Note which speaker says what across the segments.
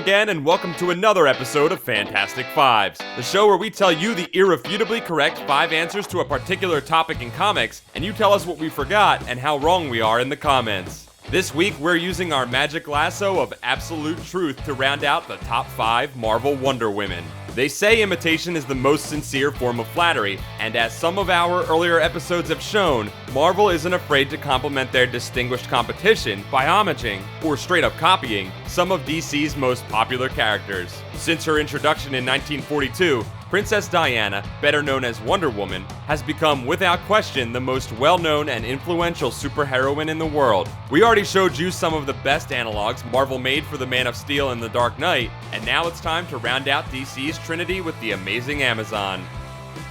Speaker 1: again, and welcome to another episode of Fantastic Fives, the show where we tell you the irrefutably correct 5 answers to a particular topic in comics, and you tell us what we forgot and how wrong we are in the comments. This week, we're using our magic lasso of absolute truth to round out the top 5 Marvel Wonder Women. They say imitation is the most sincere form of flattery, and as some of our earlier episodes have shown, Marvel isn't afraid to compliment their distinguished competition by homaging, or straight up copying, some of DC's most popular characters. Since her introduction in 1942, Princess Diana, better known as Wonder Woman, has become without question the most well-known and influential superheroine in the world. We already showed you some of the best analogs Marvel made for the Man of Steel and the Dark Knight, and now it's time to round out DC's trinity with the amazing Amazon.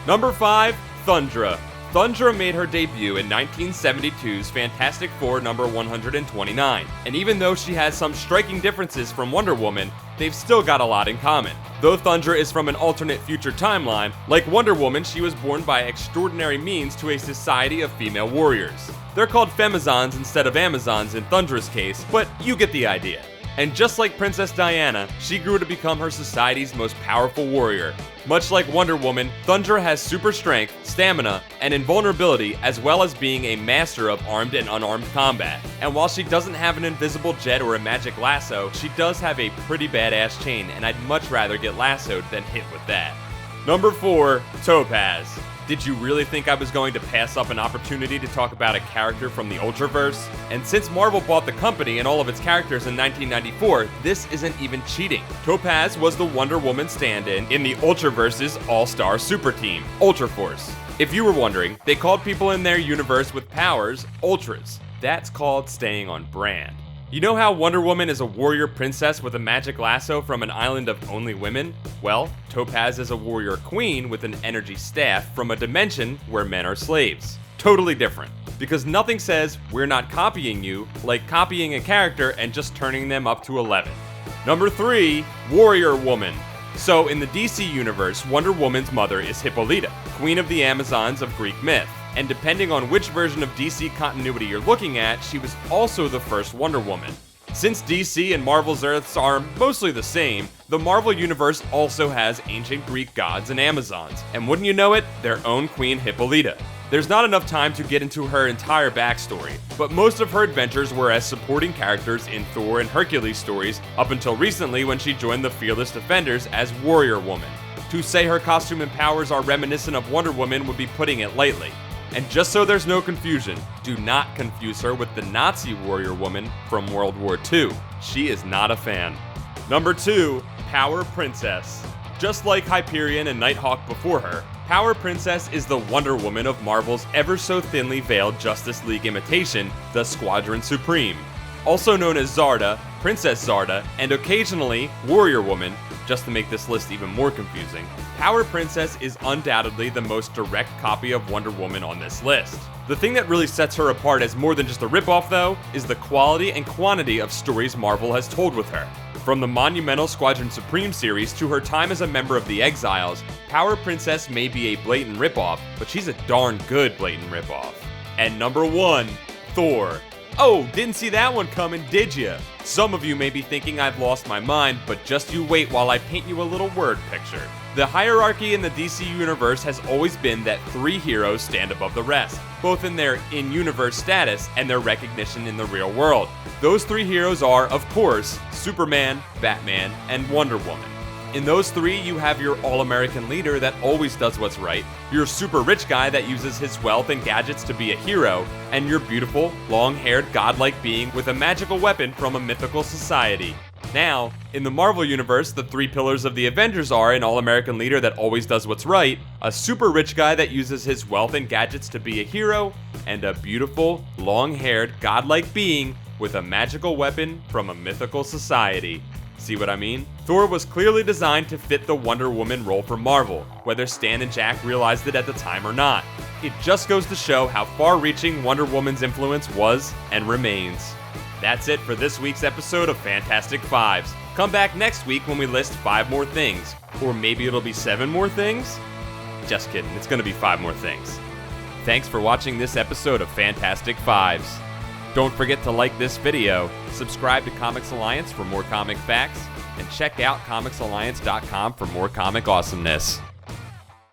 Speaker 1: Number 5, Thundra. Thundra made her debut in 1972's Fantastic Four number 129, and even though she has some striking differences from Wonder Woman, they've still got a lot in common. Though Thundra is from an alternate future timeline, like Wonder Woman, she was born by extraordinary means to a society of female warriors. They're called Femizons instead of Amazons in Thundra's case, but you get the idea. And just like Princess Diana, she grew to become her society's most powerful warrior. Much like Wonder Woman, Thundra has super strength, stamina, and invulnerability, as well as being a master of armed and unarmed combat. And while she doesn't have an invisible jet or a magic lasso, she does have a pretty badass chain, and I'd much rather get lassoed than hit with that. Number 4, Topaz. Did you really think I was going to pass up an opportunity to talk about a character from the Ultraverse? And since Marvel bought the company and all of its characters in 1994, this isn't even cheating. Topaz was the Wonder Woman stand-in the Ultraverse's all-star super team, Ultraforce. If you were wondering, they called people in their universe with powers Ultras. That's called staying on brand. You know how Wonder Woman is a warrior princess with a magic lasso from an island of only women? Well, Topaz is a warrior queen with an energy staff from a dimension where men are slaves. Totally different, because nothing says we're not copying you like copying a character and just turning them up to 11. Number 3, Warrior Woman. So in the DC universe, Wonder Woman's mother is Hippolyta, queen of the Amazons of Greek myth. And depending on which version of DC continuity you're looking at, she was also the first Wonder Woman. Since DC and Marvel's Earths are mostly the same, the Marvel Universe also has ancient Greek gods and Amazons, and wouldn't you know it, their own Queen Hippolyta. There's not enough time to get into her entire backstory, but most of her adventures were as supporting characters in Thor and Hercules stories up until recently when she joined the Fearless Defenders as Warrior Woman. To say her costume and powers are reminiscent of Wonder Woman would be putting it lightly. And just so there's no confusion, do not confuse her with the Nazi warrior woman from World War II. She is not a fan. Number 2, Power Princess. Just like Hyperion and Nighthawk before her, Power Princess is the Wonder Woman of Marvel's ever so thinly veiled Justice League imitation, the Squadron Supreme. Also known as Zarda, Princess Zarda, and occasionally Warrior Woman, just to make this list even more confusing, Power Princess is undoubtedly the most direct copy of Wonder Woman on this list. The thing that really sets her apart as more than just a ripoff, though, is the quality and quantity of stories Marvel has told with her. From the monumental Squadron Supreme series to her time as a member of the Exiles, Power Princess may be a blatant ripoff, but she's a darn good blatant ripoff. And number 1, Thor. Oh, didn't see that one coming, did ya? Some of you may be thinking I've lost my mind, but just you wait while I paint you a little word picture. The hierarchy in the DC universe has always been that 3 heroes stand above the rest, both in their in-universe status and their recognition in the real world. Those 3 heroes are, of course, Superman, Batman, and Wonder Woman. In those 3, you have your all-American leader that always does what's right, your super rich guy that uses his wealth and gadgets to be a hero, and your beautiful, long-haired, godlike being with a magical weapon from a mythical society. Now, in the Marvel Universe, the 3 pillars of the Avengers are an all-American leader that always does what's right, a super rich guy that uses his wealth and gadgets to be a hero, and a beautiful, long-haired, godlike being with a magical weapon from a mythical society. See what I mean? Thor was clearly designed to fit the Wonder Woman role for Marvel, whether Stan and Jack realized it at the time or not. It just goes to show how far-reaching Wonder Woman's influence was and remains. That's it for this week's episode of Fantastic Fives. Come back next week when we list 5 more things. Or maybe it'll be 7 more things? Just kidding, it's gonna be 5 more things. Thanks for watching this episode of Fantastic Fives. Don't forget to like this video, subscribe to Comics Alliance for more comic facts, and check out comicsalliance.com for more comic awesomeness.